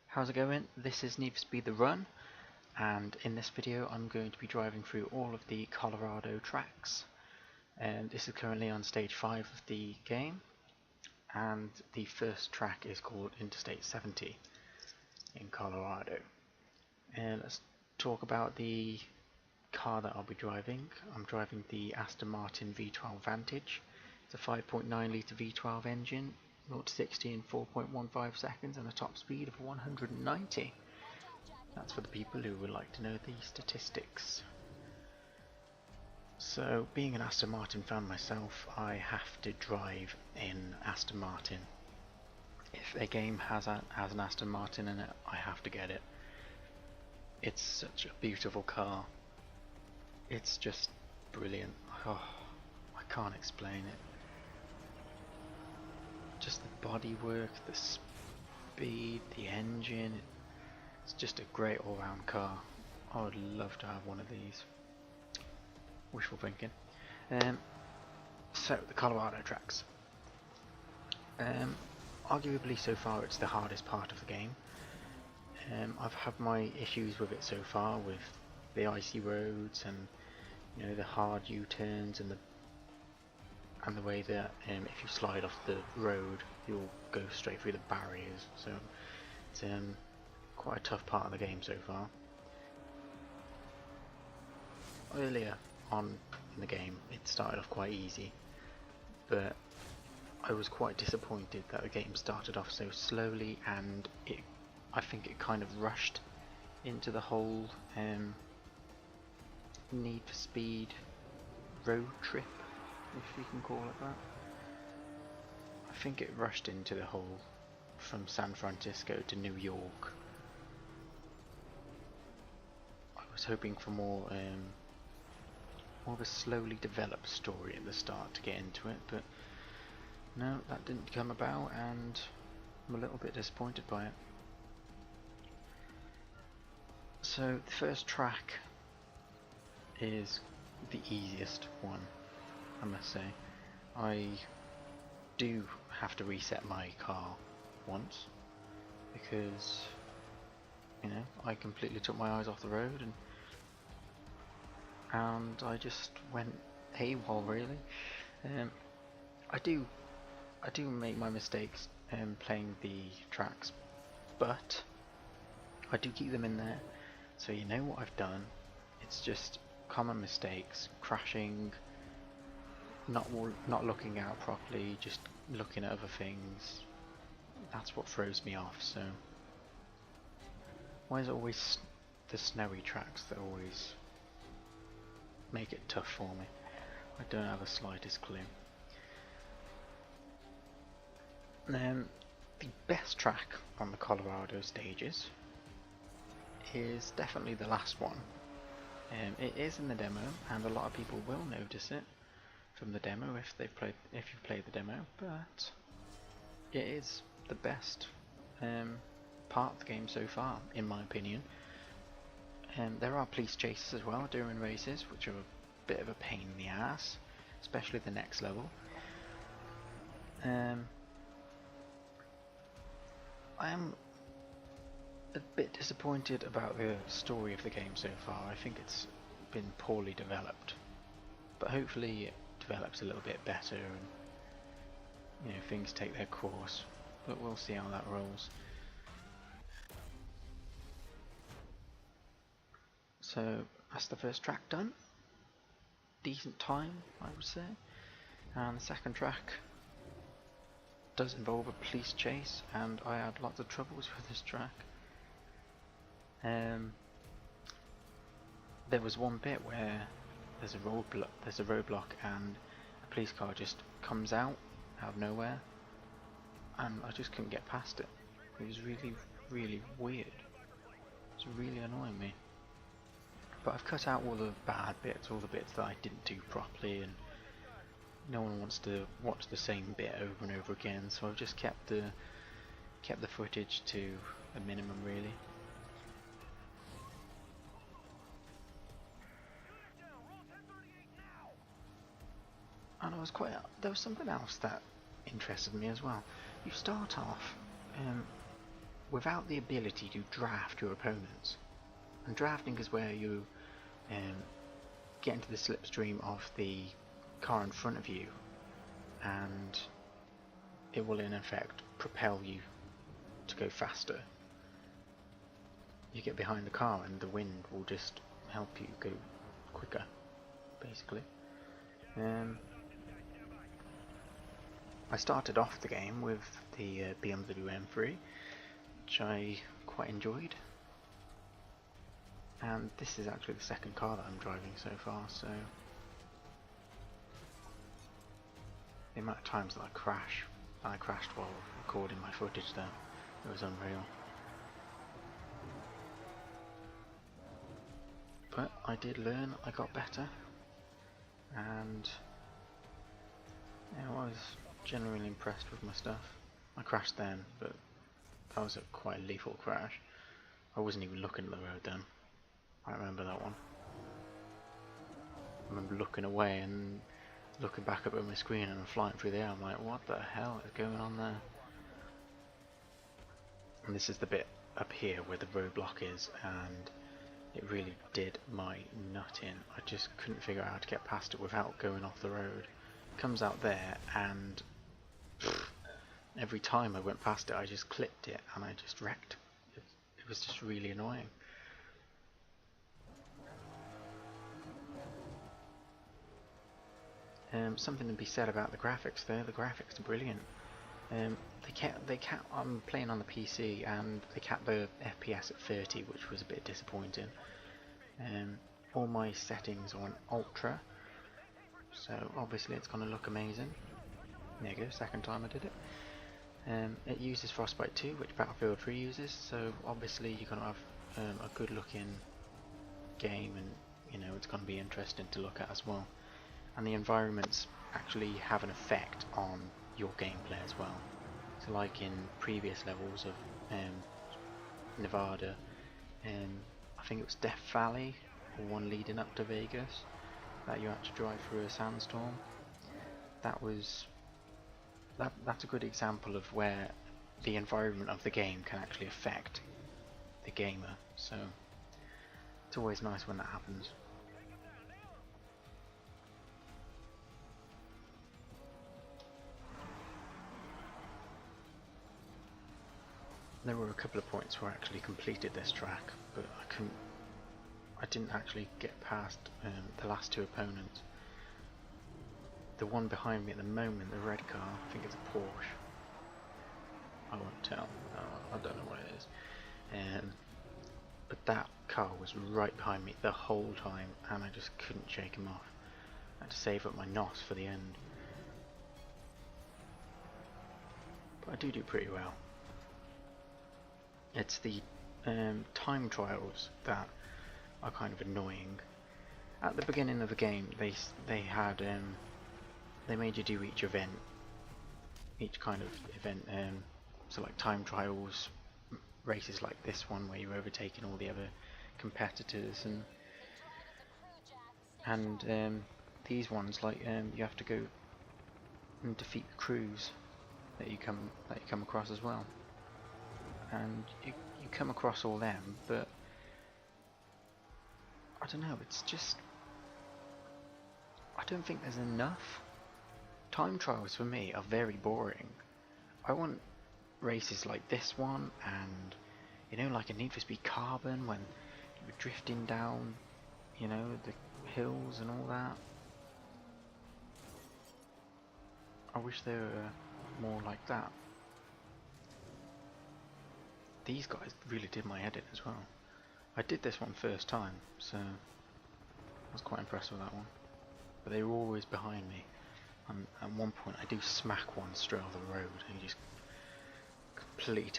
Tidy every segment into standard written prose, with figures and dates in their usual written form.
How's it going? This is Need for Speed The Run, and in this video I'm going to be driving through all of the Colorado tracks. This is currently on stage 5 of the game, and the first track is called Interstate 70 in Colorado. Let's talk about the car that I'll be driving. I'm driving the Aston Martin V12 Vantage. It's a 5.9 litre V12 engine, 0 to 60 in 4.15 seconds, and a top speed of 190. That's for the people who would like to know the statistics. So, being an Aston Martin fan myself, I have to drive in Aston Martin. If a game has an Aston Martin in it, I have to get it. It's such a beautiful car. It's just brilliant. Oh, I can't explain it. Just the bodywork, the speed, the engine. It's just a great all-round car. I would love to have one of these. Wishful thinking. So the Colorado tracks. Arguably so far it's the hardest part of the game. I've had my issues with it so far, with the icy roads and the hard U-turns and the way that if you slide off the road you'll go straight through the barriers. So it's quite a tough part of the game so far. Earlier on in the game it started off quite easy, but I was quite disappointed that the game started off so slowly, and I think it kind of rushed into the whole Need for Speed road trip, if you can call it that. I think it rushed into the whole from San Francisco to New York. I was hoping for more of a slowly developed story at the start to get into it, but no, that didn't come about, and I'm a little bit disappointed by it. So the first track is the easiest one, I must say. I do have to reset my car once because I completely took my eyes off the road and I just went AWOL really. I do make my mistakes playing the tracks, but I do keep them in there, so you know what I've done. It's just common mistakes: crashing, not looking out properly, just looking at other things. That's what throws me off. So why is it always the snowy tracks that always make it tough for me? I don't have the slightest clue. The best track on the Colorado stages is definitely the last one. It is in the demo, and a lot of people will notice it from the demo if you've played the demo, but it is the best part of the game so far, in my opinion. There are police chases as well during races, which are a bit of a pain in the ass, especially the next level. I am a bit disappointed about the story of the game so far. I think it's been poorly developed, but hopefully it develops a little bit better and things take their course, but we'll see how that rolls. So that's the first track done. Decent time, I would say. And the second track does involve a police chase, and I had lots of troubles with this track. There was one bit where there's a roadblock and a police car just comes out of nowhere, and I just couldn't get past it. It was really, really weird. It was really annoying me. But I've cut out all the bad bits, all the bits that I didn't do properly, and no one wants to watch the same bit over and over again, so I've just kept the footage to a minimum really. there was something else that interested me as well. You start off without the ability to draft your opponents, and drafting is where you get into the slipstream of the car in front of you, and it will in effect propel you to go faster. You get behind the car and the wind will just help you go quicker, basically. I started off the game with the BMW M3, which I quite enjoyed, and this is actually the second car that I'm driving so far, so the amount of times that I crashed while recording my footage there, it was unreal. But I did learn, I got better, and yeah, I was genuinely impressed with my stuff. I crashed then, but that was quite a lethal crash. I wasn't even looking at the road then. I remember that one. I remember looking away and looking back up at my screen and flying through the air. I'm like, what the hell is going on there? And this is the bit up here where the roadblock is, and it really did my nut in. I just couldn't figure out how to get past it without going off the road. It comes out there, and every time I went past it I just clipped it and I just wrecked. It was just really annoying. Something to be said about the graphics though. The graphics are brilliant. I'm playing on the PC and they kept the FPS at 30, which was a bit disappointing. All my settings are on ultra, so obviously it's going to look amazing. There you go, second time I did it. It uses Frostbite 2, which Battlefield 3 uses, so obviously you're going to have a good looking game, and you know it's going to be interesting to look at as well. And the environments actually have an effect on your gameplay as well. So like in previous levels of Nevada, I think it was Death Valley, or one leading up to Vegas, that you had to drive through a sandstorm. That's a good example of where the environment of the game can actually affect the gamer, so it's always nice when that happens. There were a couple of points where I actually completed this track, but I didn't actually get past the last two opponents. The one behind me at the moment, the red car, I think it's a Porsche. I won't tell. I don't know what it is. But that car was right behind me the whole time, and I just couldn't shake him off. I had to save up my NOS for the end. But I do pretty well. It's the time trials that are kind of annoying. At the beginning of the game, they had they made you do each kind of event. So like time trials, races like this one where you're overtaking all the other competitors, and these ones like you have to go and defeat the crews that you come across as well. And you come across all them, but I don't know, it's just, I don't think there's enough. Time trials for me are very boring. I want races like this one, and you know, like a Need for Speed Carbon when you're drifting down, you know, the hills and all that. I wish they were more like that. These guys really did my head in as well. I did this one first time, so I was quite impressed with that one. But they were always behind me. And at one point I do smack one straight off the road and he just completely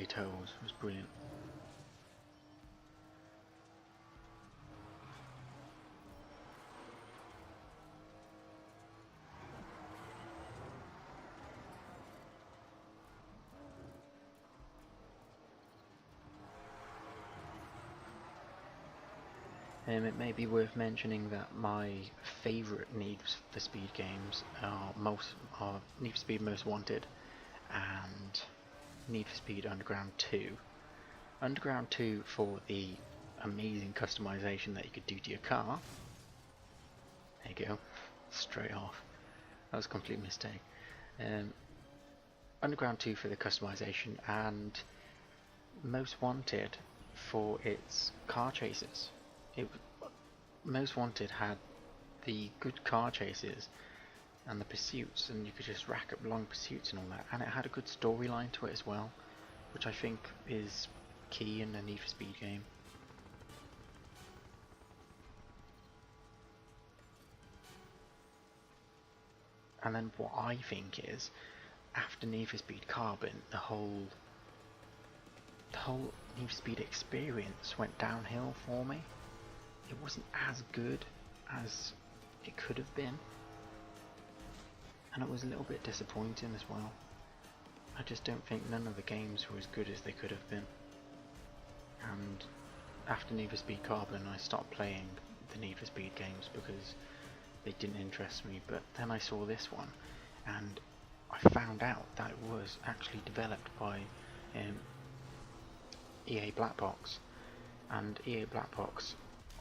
toes. It was brilliant. It may be worth mentioning that my favourite Need for Speed games are Need for Speed Most Wanted and Need for Speed Underground 2. Underground 2 for the amazing customization that you could do to your car. There you go, straight off. That was a complete mistake. Underground 2 for the customization, and Most Wanted for its car chases. Most Wanted had the good car chases and the pursuits, and you could just rack up long pursuits and all that, and it had a good storyline to it as well, which I think is key in a Need for Speed game. And then what I think is, after Need for Speed Carbon, the whole Need for Speed experience went downhill for me. It wasn't as good as it could have been, and it was a little bit disappointing as well. I just don't think none of the games were as good as they could have been. And after Need for Speed Carbon, I stopped playing the Need for Speed games because they didn't interest me. But then I saw this one, and I found out that it was actually developed by EA Black Box, and EA Black Box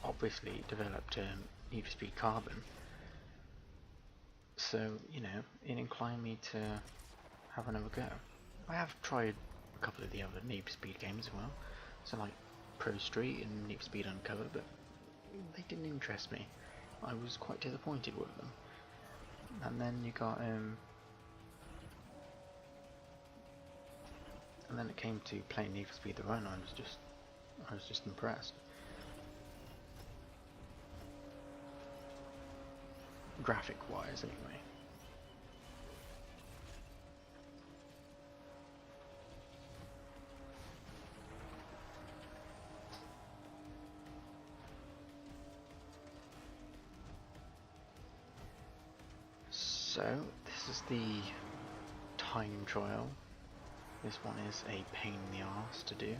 obviously developed Need for Speed Carbon. So, you know, it inclined me to have another go. I have tried a couple of the other Need for Speed games as well, so like Pro Street and Need for Speed Undercover, but they didn't interest me. I was quite disappointed with them. And then you got and then it came to playing Need for Speed The Run. I was just impressed. Graphic wise, anyway. So, this is the time trial. This one is a pain in the arse to do. It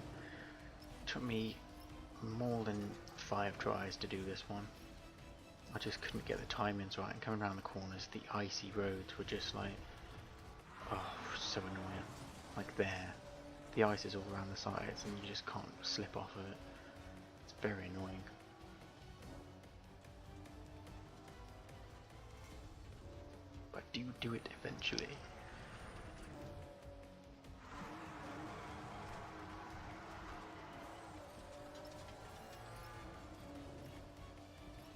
took me more than 5 tries to do this one. I just couldn't get the timings right, and coming around the corners, the icy roads were just like, oh, so annoying. Like there, the ice is all around the sides and you just can't slip off of it. It's very annoying. But do it eventually.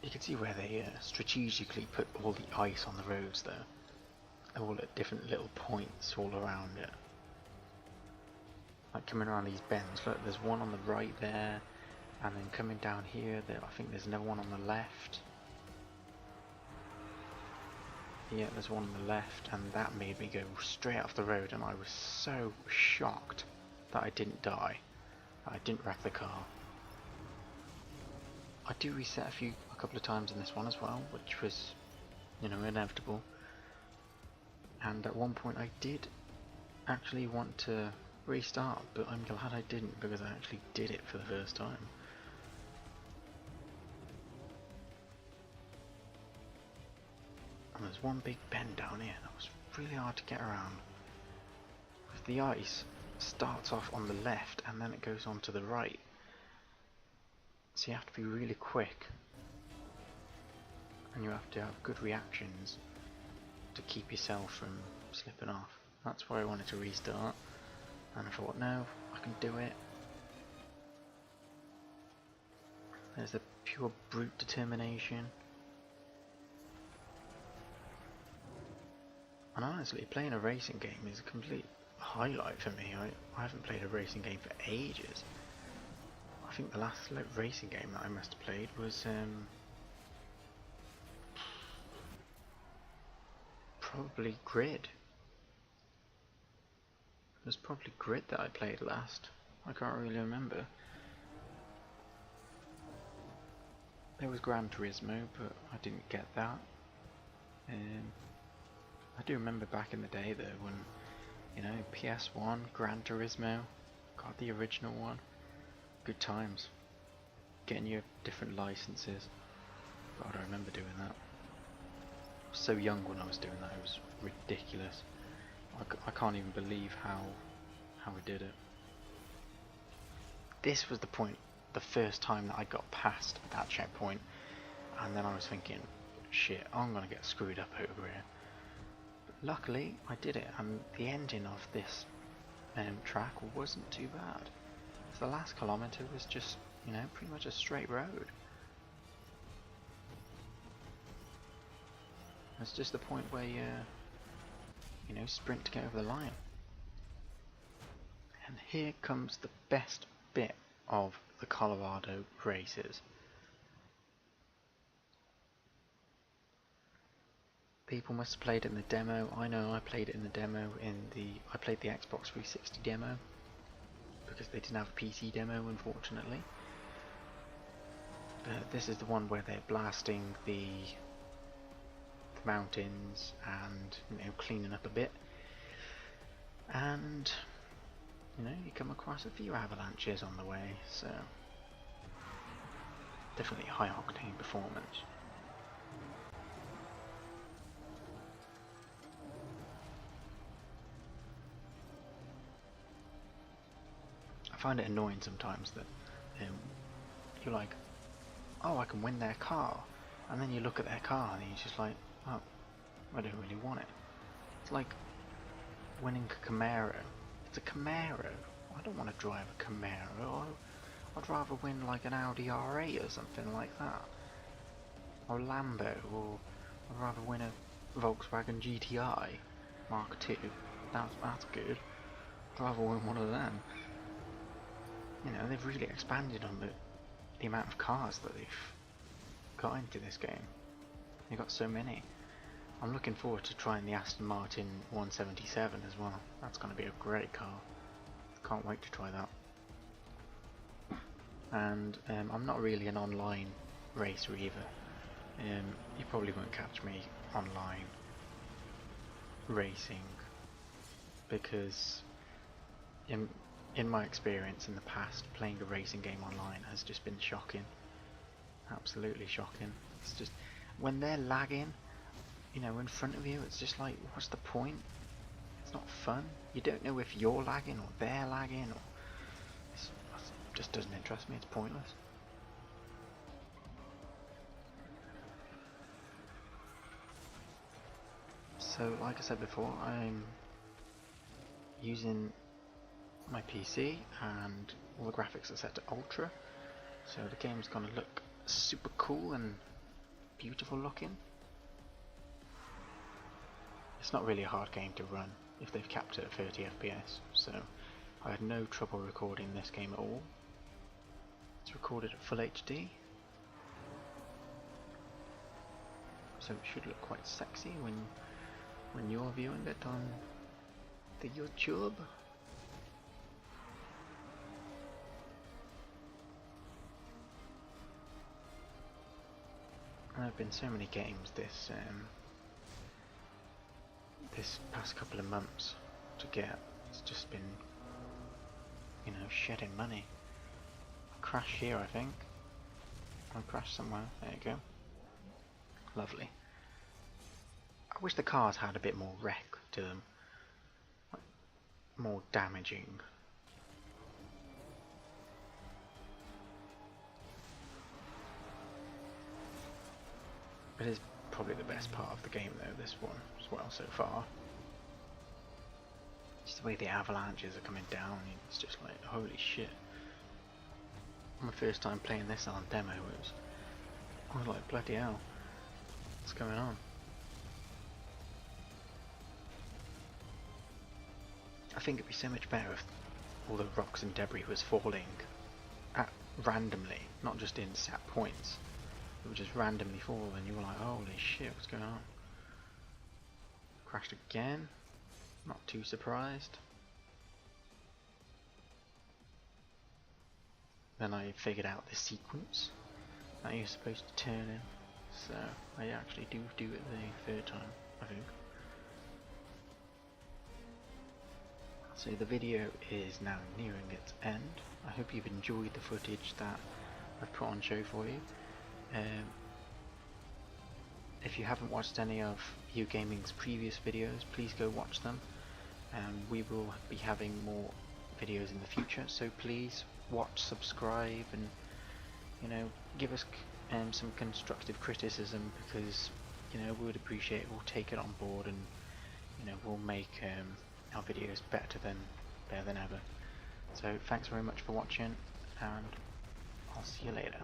You can see where they strategically put all the ice on the roads there, all at different little points all around it. Like coming around these bends, look, there's one on the right there, and then coming down here, I think there's another one on the left. Yeah, there's one on the left, and that made me go straight off the road, and I was so shocked that I didn't die. I didn't wreck the car. I do reset a couple of times in this one as well, which was, you know, inevitable. And at one point I did actually want to restart, but I'm glad I didn't, because I actually did it for the first time. And there's one big bend down here that was really hard to get around. The ice starts off on the left and then it goes on to the right. So you have to be really quick, and you have to have good reactions to keep yourself from slipping off. That's why I wanted to restart, and I thought, no, I can do it. There's the pure brute determination. And honestly, playing a racing game is a complete highlight for me. I haven't played a racing game for ages. I think the last racing game that I must have played was probably Grid. It was probably Grid that I played last. I can't really remember. There was Gran Turismo, but I didn't get that. I do remember back in the day though, when, you know, PS1, Gran Turismo, got the original one. Good times. getting your different licenses. God, I remember doing that. I was so young when I was doing that, it was ridiculous. I can't even believe how we did it. This was the point, the first time that I got past that checkpoint, and then I was thinking, shit, I'm gonna get screwed up over here. But luckily, I did it, and the ending of this track wasn't too bad. So the last kilometre was just, you know, pretty much a straight road. It's just the point where you know, sprint to get over the line. And here comes the best bit of the Colorado races. People must have played it in the demo. I know I played it in the demo. I played the Xbox 360 demo because they didn't have a PC demo, unfortunately. But this is the one where they're blasting the mountains and, you know, cleaning up a bit. And, you know, you come across a few avalanches on the way, so definitely high octane performance. I find it annoying sometimes that you're like, oh, I can win their car, and then you look at their car and you're just like, oh, I don't really want it. It's like winning a Camaro. It's a Camaro. I don't want to drive a Camaro. I'd rather win like an Audi R8 or something like that, or Lambo, or I'd rather win a Volkswagen GTI Mark II. That's good. I'd rather win one of them. You know, they've really expanded on the amount of cars that they've got into this game. They've got so many. I'm looking forward to trying the Aston Martin 177 as well. That's going to be a great car. Can't wait to try that. And I'm not really an online racer either. You probably won't catch me online racing because in my experience in the past, playing a racing game online has just been shocking. Absolutely shocking. It's just, when they're lagging, you know, in front of you, it's just like, what's the point? It's not fun. You don't know if you're lagging or they're lagging, or it just doesn't interest me. It's pointless. So, like I said before, I'm using my PC and all the graphics are set to ultra, so the game's gonna look super cool and beautiful looking. It's not really a hard game to run if they've capped it at 30 FPS, so I had no trouble recording this game at all. It's recorded at full HD, so it should look quite sexy when you're viewing it on the YouTube. There have been so many games this past couple of months to get. It's just been, you know, shedding money. I crashed here, I think. I crashed somewhere. There you go. Lovely. I wish the cars had a bit more wreck to them, like, more damaging. It is probably the best part of the game though, this one as well so far. Just the way the avalanches are coming down, it's just like, holy shit. My first time playing this on demo, I was like, bloody hell, what's going on? I think it'd be so much better if all the rocks and debris was falling at randomly, not just in set points. It would just randomly fall and you were like, holy shit, what's going on? Crashed again, not too surprised. Then I figured out the sequence that you're supposed to turn in, so I actually do it the third time, I think. So the video is now nearing its end. I hope you've enjoyed the footage that I've put on show for you. If you haven't watched any of EuGaming's previous videos, please go watch them. We will be having more videos in the future, so please watch, subscribe, and give us some constructive criticism, because we would appreciate it. We'll take it on board, and we'll make our videos better than ever. So thanks very much for watching, and I'll see you later.